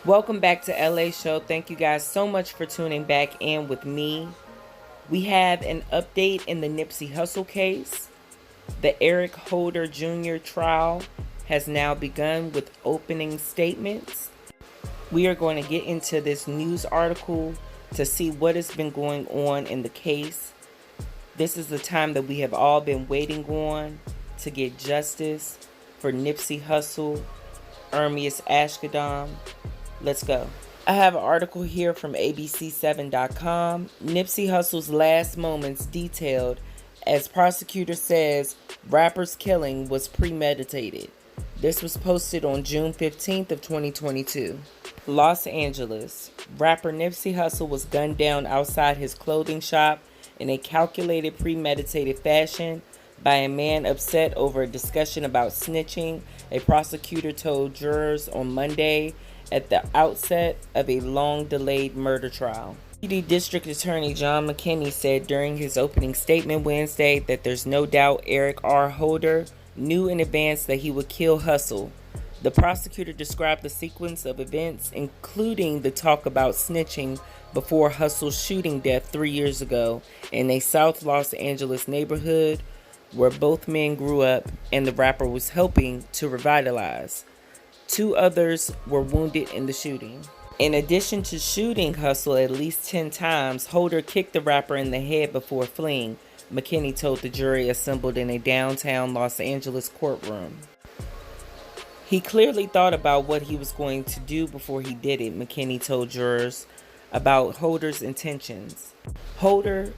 Welcome back to LA Show. Thank you guys so much for tuning back in with me. We have an update in the Nipsey Hussle case. The Eric Holder Jr. trial has now begun with opening statements. We are going to get into this news article to see what has been going on in the case. This is the time that we have all been waiting on to get justice for Nipsey Hussle, Ermias Ashkadam. Let's go. I have an article here from ABC7.com. Nipsey Hussle's last moments detailed as prosecutor says rapper's killing was premeditated. This was posted on June 15th of 2022. Los Angeles. Rapper Nipsey Hussle was gunned down outside his clothing shop in a calculated, premeditated fashion by a man upset over a discussion about snitching, a prosecutor told jurors on Monday at the outset of a long-delayed murder trial. Deputy District Attorney John McKinney said during his opening statement Wednesday that there's no doubt Eric R. Holder knew in advance that he would kill Hussle. The prosecutor described the sequence of events, including the talk about snitching before Hussle's shooting death 3 years ago in a South Los Angeles neighborhood where both men grew up and the rapper was helping to revitalize. 2 others were wounded in the shooting. In addition to shooting Hussle at least 10 times, Holder kicked the rapper in the head before fleeing, McKinney told the jury assembled in a downtown Los Angeles courtroom. He clearly thought about what he was going to do before he did it, McKinney told jurors about Holder's intentions. Holder,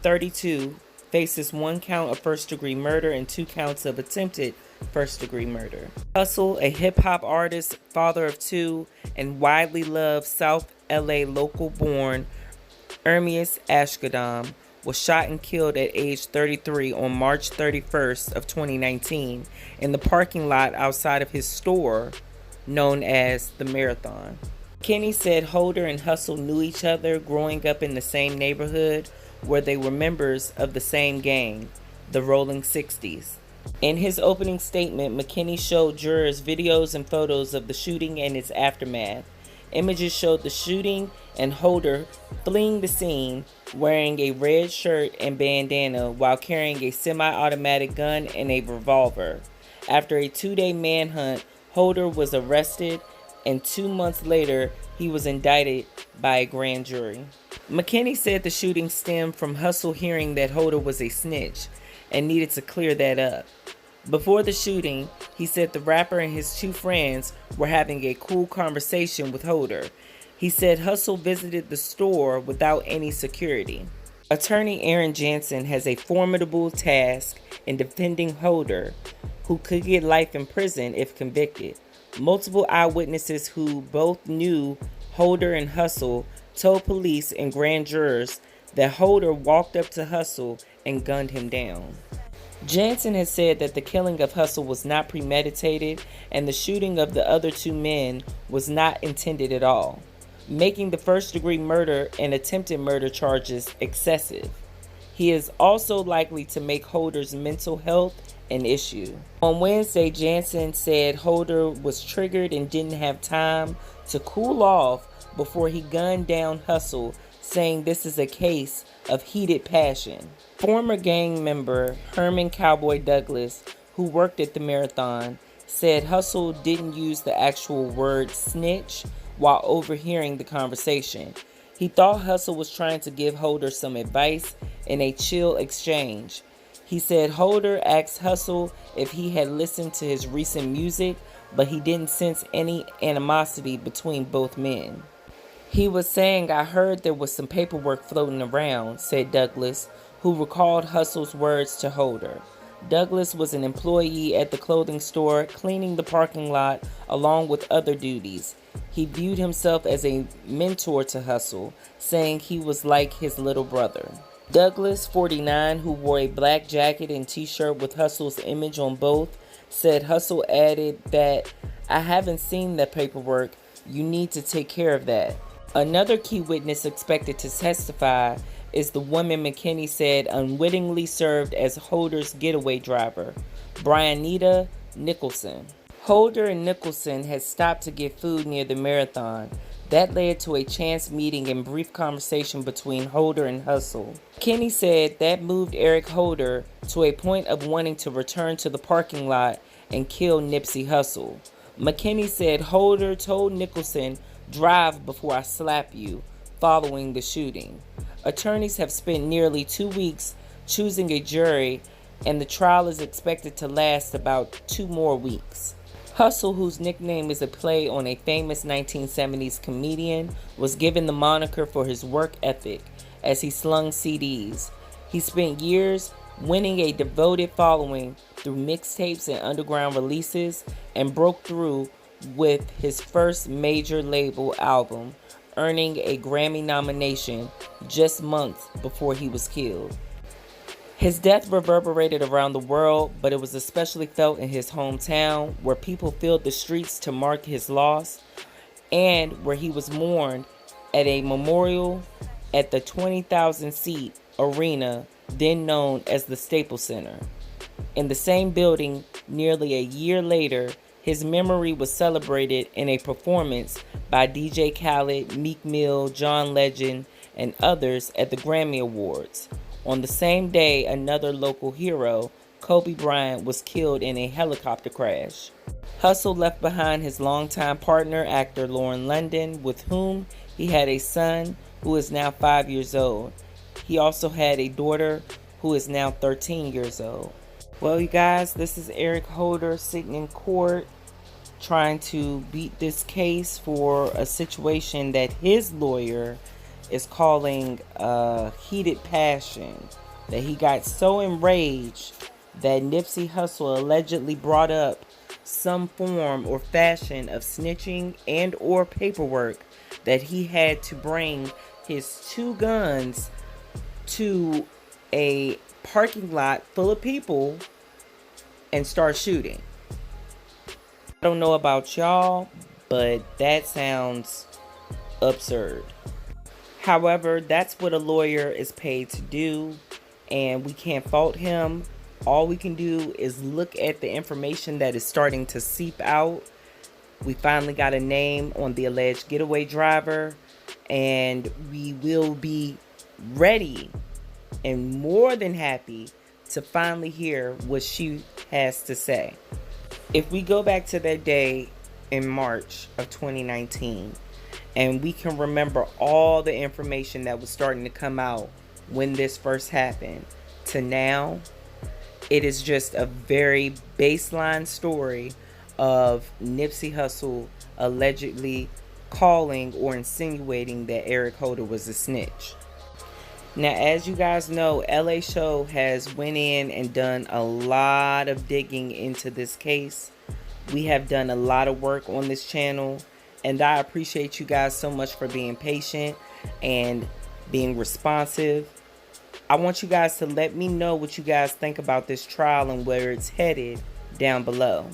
32, faces 1 count of first-degree murder and 2 counts of attempted first-degree murder. Hussle, a hip-hop artist, father of 2, and widely loved South LA local-born Ermias Ashkadam, was shot and killed at age 33 on March 31st of 2019 in the parking lot outside of his store known as the Marathon. Kenny said Holder and Hussle knew each other growing up in the same neighborhood where they were members of the same gang, the Rolling 60s. In his opening statement, McKinney showed jurors videos and photos of the shooting and its aftermath. Images showed the shooting and Holder fleeing the scene wearing a red shirt and bandana while carrying a semi-automatic gun and a revolver. After a 2-day manhunt, Holder was arrested, and 2 months later, he was indicted by a grand jury. McKinney said the shooting stemmed from Hussle hearing that Holder was a snitch and needed to clear that up. Before the shooting, he said the rapper and his 2 friends were having a cool conversation with Holder. He said Hussle visited the store without any security. Attorney Aaron Jansen has a formidable task in defending Holder, who could get life in prison if convicted. Multiple eyewitnesses who both knew Holder and Hussle told police and grand jurors that Holder walked up to Hussle and gunned him down. Jansen has said that the killing of Hussle was not premeditated and the shooting of the other 2 men was not intended at all, making the first-degree murder and attempted murder charges excessive. He is also likely to make Holder's mental health an issue. On Wednesday, Jansen said Holder was triggered and didn't have time to cool off before he gunned down Hussle, saying this is a case of heated passion. Former gang member Herman Cowboy Douglas, who worked at the Marathon, said Hussle didn't use the actual word snitch while overhearing the conversation. He thought Hussle was trying to give Holder some advice in a chill exchange. He said Holder asked Hussle if he had listened to his recent music, but he didn't sense any animosity between both men. He was saying, "I heard there was some paperwork floating around," said Douglas, who recalled Hussle's words to Holder. Douglas was an employee at the clothing store, cleaning the parking lot along with other duties. He viewed himself as a mentor to Hussle, saying he was like his little brother. Douglas, 49, who wore a black jacket and t-shirt with Hussle's image on both, said Hussle added that, "I haven't seen the paperwork. You need to take care of that." Another key witness expected to testify is the woman McKinney said unwittingly served as Holder's getaway driver, Brianita Nicholson. Holder and Nicholson had stopped to get food near the marathon. That led to a chance meeting and brief conversation between Holder and Hussle. Kenny said that moved Eric Holder to a point of wanting to return to the parking lot and kill Nipsey Hussle. McKinney said Holder told Nicholson, "Drive before I slap you," following the shooting. Attorneys have spent nearly 2 weeks choosing a jury, and the trial is expected to last about 2 more weeks. Hussle, whose nickname is a play on a famous 1970s comedian, was given the moniker for his work ethic as he slung CDs. He spent years winning a devoted following through mixtapes and underground releases, and broke through with his first major label album, earning a Grammy nomination just months before he was killed. His death reverberated around the world, but it was especially felt in his hometown, where people filled the streets to mark his loss, and where he was mourned at a memorial at the 20,000-seat arena, then known as the Staples Center. In the same building, nearly a year later, his memory was celebrated in a performance by DJ Khaled, Meek Mill, John Legend, and others at the Grammy Awards. On the same day, another local hero, Kobe Bryant, was killed in a helicopter crash. Hussle left behind his longtime partner, actor Lauren London, with whom he had a son who is now 5 years old. He also had a daughter who is now 13 years old. Well, you guys, this is Eric Holder sitting in court trying to beat this case for a situation that his lawyer is calling heated passion. That he got so enraged that Nipsey Hussle allegedly brought up some form or fashion of snitching and or paperwork that he had to bring his 2 guns to a parking lot full of people and start shooting. I don't know about y'all, but that sounds absurd. However, that's what a lawyer is paid to do, and we can't fault him. All we can do is look at the information that is starting to seep out. We finally got a name on the alleged getaway driver, and we will be ready and more than happy to finally hear what she has to say. If we go back to that day in March of 2019, and we can remember all the information that was starting to come out when this first happened, to now, it is just a very baseline story of Nipsey Hussle allegedly calling or insinuating that Eric Holder was a snitch. Now, as you guys know, LA Show has went in and done a lot of digging into this case. We have done a lot of work on this channel, and I appreciate you guys so much for being patient and being responsive. I want you guys to let me know what you guys think about this trial and where it's headed down below.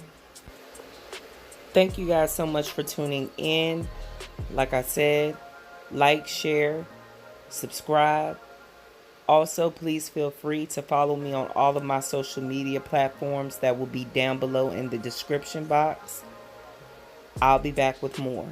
Thank you guys so much for tuning in. Like I said, like, share, subscribe. Also, please feel free to follow me on all of my social media platforms that will be down below in the description box. I'll be back with more.